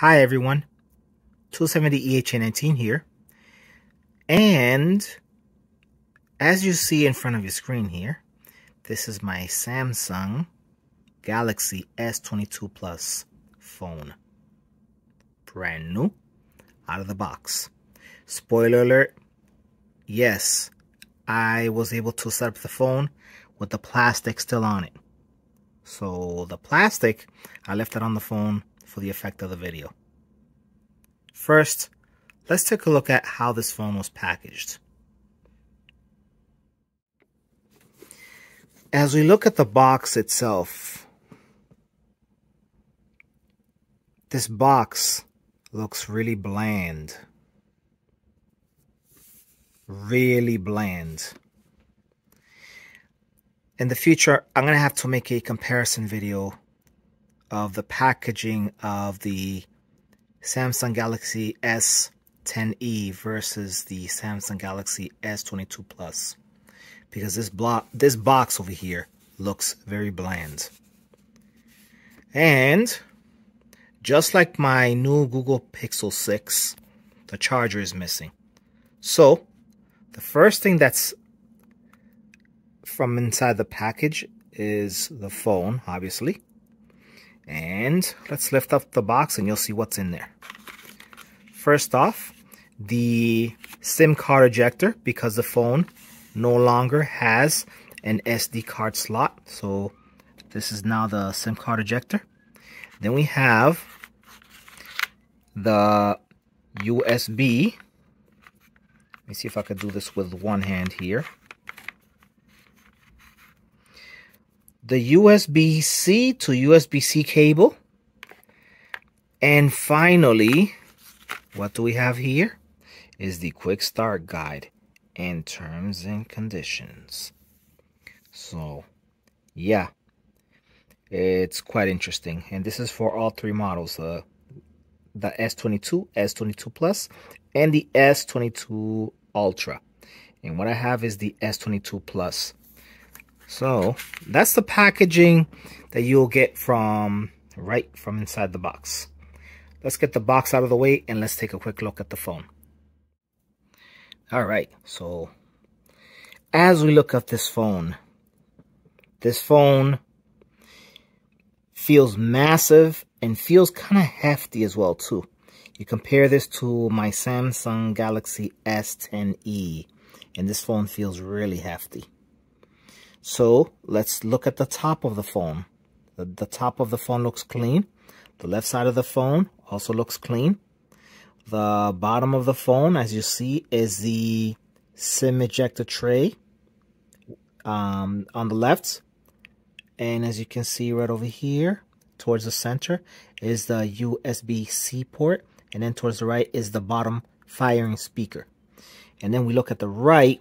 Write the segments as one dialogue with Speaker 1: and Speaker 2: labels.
Speaker 1: Hi everyone, 270EHA19 here, and as you see in front of your screen here, this is my Samsung Galaxy S22 Plus phone. Brand new, out of the box. Spoiler alert, yes, I was able to set up the phone with the plastic still on it. So the plastic, I left it on the phone for the effect of the video. First, let's take a look at how this phone was packaged. As we look at the box itself, this box looks really bland. Really bland. In the future, I'm going to have to make a comparison video of the packaging of the Samsung Galaxy S10e versus the Samsung Galaxy S22 Plus, because this box over here looks very bland. And just like my new Google Pixel 6, the charger is missing. So the first thing that's from inside the package is the phone, obviously. And let's lift up the box and you'll see what's in there. First off, the SIM card ejector, because the phone no longer has an SD card slot. So this is now the SIM card ejector. Then we have the USB. Let me see if I could do this with one hand here. The USB-C to USB-C cable. And finally, what do we have here? Is the quick start guide and terms and conditions. So, yeah, it's quite interesting. And this is for all three models, the S22, S22 Plus, and the S22 Ultra. And what I have is the S22 Plus. So that's the packaging that you'll get from inside the box. Let's get the box out of the way and let's take a quick look at the phone. All right, so as we look at this phone feels massive and feels kind of hefty as well too. You compare this to my Samsung Galaxy S10e, and this phone feels really hefty. So let's look at the top of the phone. The top of the phone looks clean. The left side of the phone also looks clean. The bottom of the phone, as you see, is the SIM ejector tray on the left. And as you can see right over here, towards the center, is the USB-C port. And then towards the right is the bottom firing speaker. And then we look at the right,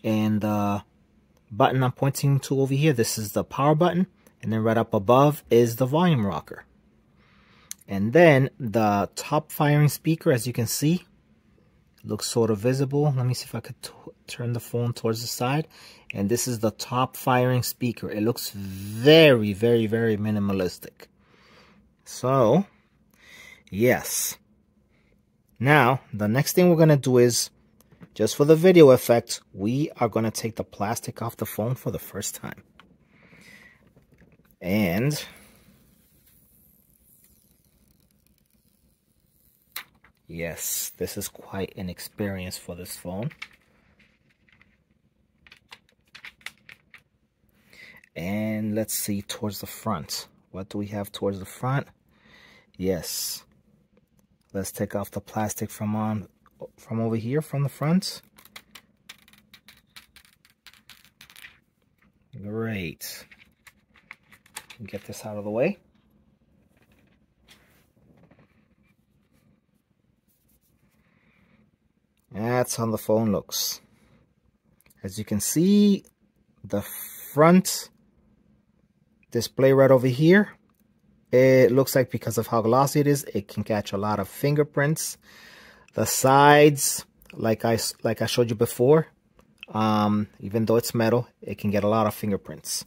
Speaker 1: and the button I'm pointing to over here, this is the power button, and then right up above is the volume rocker. And then the top firing speaker, as you can see, looks sort of visible. Let me see if I could turn the phone towards the side. And this is the top firing speaker. It looks very, very, very minimalistic. So, yes. Now, the next thing we're going to do is, just for the video effect, we are going to take the plastic off the phone for the first time. And yes, this is quite an experience for this phone. And let's see towards the front. What do we have towards the front? Yes. Let's take off the plastic from over here, from the front. Great. Get this out of the way. That's how the phone looks. As you can see, the front display right over here, it looks like, because of how glossy it is, it can catch a lot of fingerprints. The sides, like I showed you before, even though it's metal, it can get a lot of fingerprints.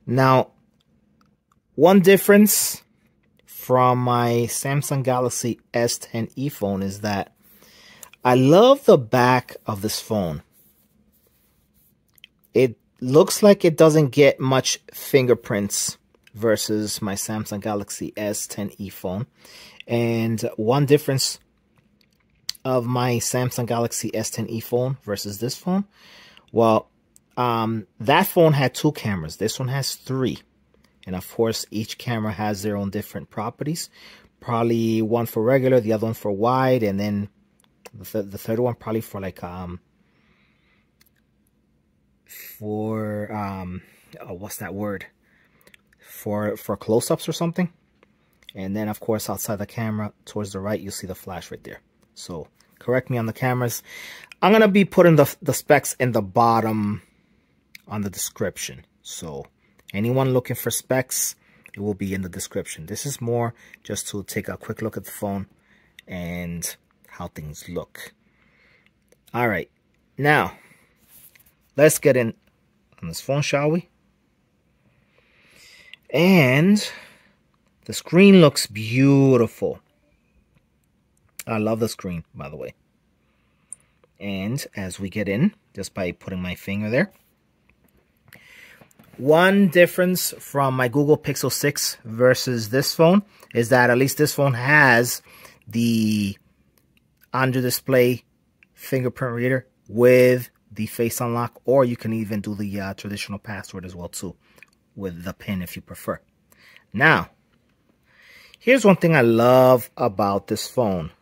Speaker 1: Now, one difference from my Samsung Galaxy S10e phone is that I love the back of this phone. It looks like it doesn't get much fingerprints versus my Samsung Galaxy S10e phone. And one difference of my Samsung Galaxy S10e phone versus this phone, well, that phone had 2 cameras. This one has 3. And of course, each camera has their own different properties. Probably one for regular, the other one for wide, and then the third one probably for like what's that word? For close-ups or something. And then of course outside the camera towards the right, you'll see the flash right there. So correct me on the cameras. I'm gonna be putting the specs in the bottom on the description. So anyone looking for specs, it will be in the description. This is more just to take a quick look at the phone and how things look. All right, now let's get in on this phone, shall we? And the screen looks beautiful. I love the screen, by the way. And as we get in, just by putting my finger there, one difference from my Google Pixel 6 versus this phone is that at least this phone has the under display fingerprint reader with the face unlock, or you can even do the traditional password as well too with the pin if you prefer. Now, here's one thing I love about this phone.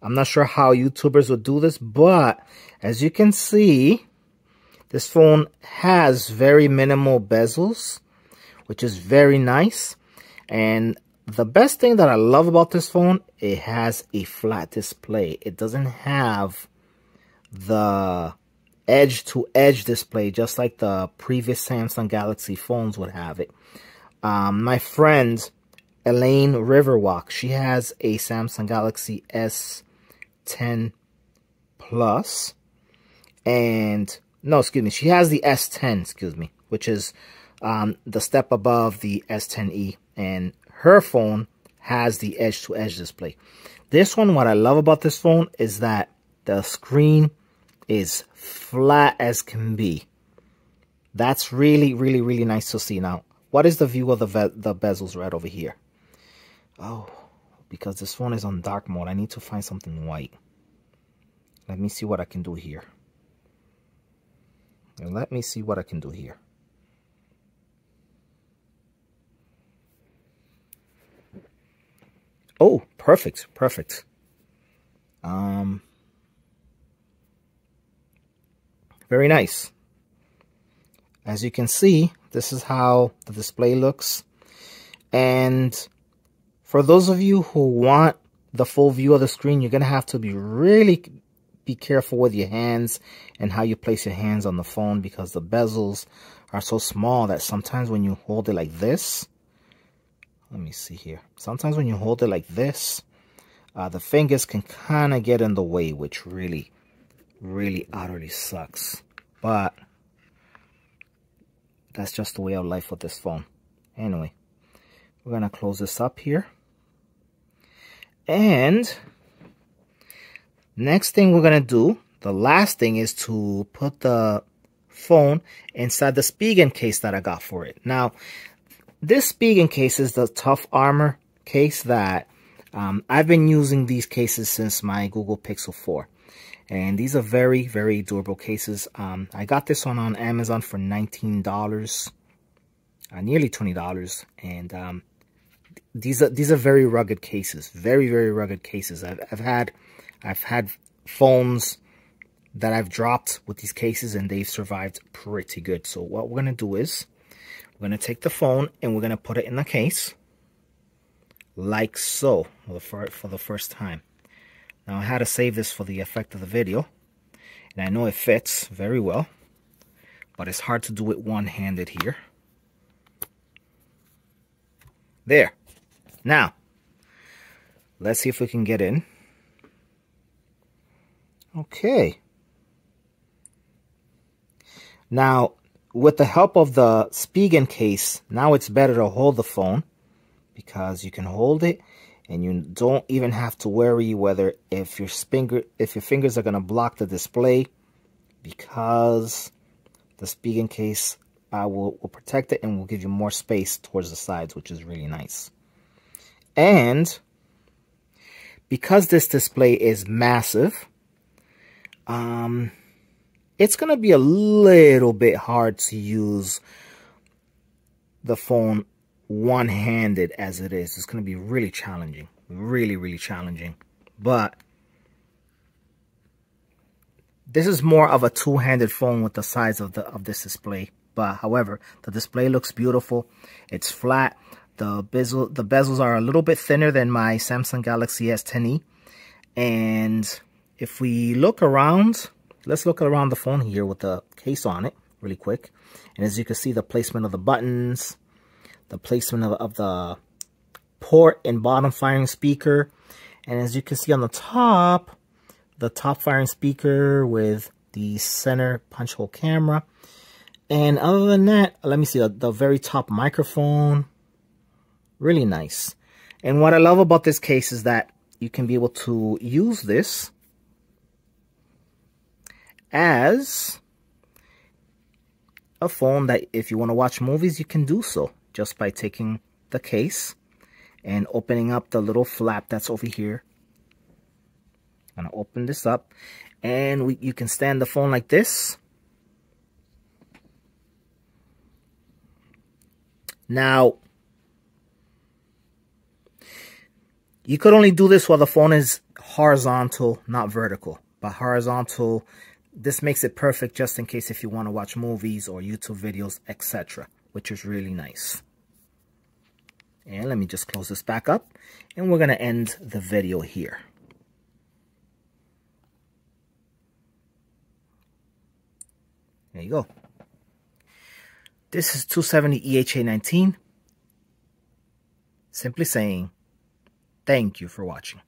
Speaker 1: I'm not sure how YouTubers would do this, but as you can see, this phone has very minimal bezels, which is very nice. And the best thing that I love about this phone, it has a flat display. It doesn't have the edge-to-edge display, just like the previous Samsung Galaxy phones would have it. My friend, Elaine Riverwalk, she has a Samsung Galaxy S10 Plus, and no, excuse me, she has the S10, excuse me, which is the step above the S10e, and her phone has the edge-to-edge display. This one, what I love about this phone is that the screen is flat as can be. That's really, really, really nice to see. Now, what is the view of the bezels right over here? Oh, because this phone is on dark mode, I need to find something white. Let me see what I can do here. Let me see what I can do here. Oh, perfect, perfect. Very nice. As you can see, this is how the display looks. And for those of you who want the full view of the screen, you're going to have to be careful with your hands and how you place your hands on the phone, because the bezels are so small that sometimes when you hold it like this, let me see here. Sometimes when you hold it like this, the fingers can kind of get in the way, which really, really utterly sucks. But that's just the way of life with this phone. Anyway, we're going to close this up here. And next thing we're going to do, the last thing, is to put the phone inside the Spigen case that I got for it. Now, this Spigen case is the tough armor case that I've been using these cases since my Google Pixel 4. And these are very, very durable cases. I got this one on Amazon for $19, nearly $20. And these are very rugged cases, very, very rugged cases. I've had phones that I've dropped with these cases, and they've survived pretty good. So what we're gonna do is we're gonna take the phone and we're gonna put it in the case, like so, for the first time. Now, I had to save this for the effect of the video, and I know it fits very well, but it's hard to do it one-handed here. There. Now, let's see if we can get in. Okay. Now, with the help of the Spigen case, now it's better to hold the phone, because you can hold it and you don't even have to worry whether if your fingers are going to block the display, because the Spigen case will protect it and will give you more space towards the sides, which is really nice. And because this display is massive, it's going to be a little bit hard to use the phone one-handed as it is. It's going to be really challenging, really challenging. But this is more of a two-handed phone with the size of this display. But however, the display looks beautiful. It's flat. The bezels are a little bit thinner than my Samsung Galaxy S10e. And if we look around, let's look around the phone here with the case on it really quick. And as you can see, the placement of the buttons, the placement of the port and bottom firing speaker. And as you can see on the top firing speaker with the center punch hole camera. And other than that, let me see the very top microphone. Really nice. And what I love about this case is that you can be able to use this as a phone that if you want to watch movies, you can do so just by taking the case and opening up the little flap that's over here. I'm going to open this up, and you can stand the phone like this. Now, you could only do this while the phone is horizontal, not vertical. But horizontal, this makes it perfect just in case if you want to watch movies or YouTube videos, etc., which is really nice. And let me just close this back up, and we're going to end the video here. There you go. This is 270 EHA19. Simply saying, thank you for watching.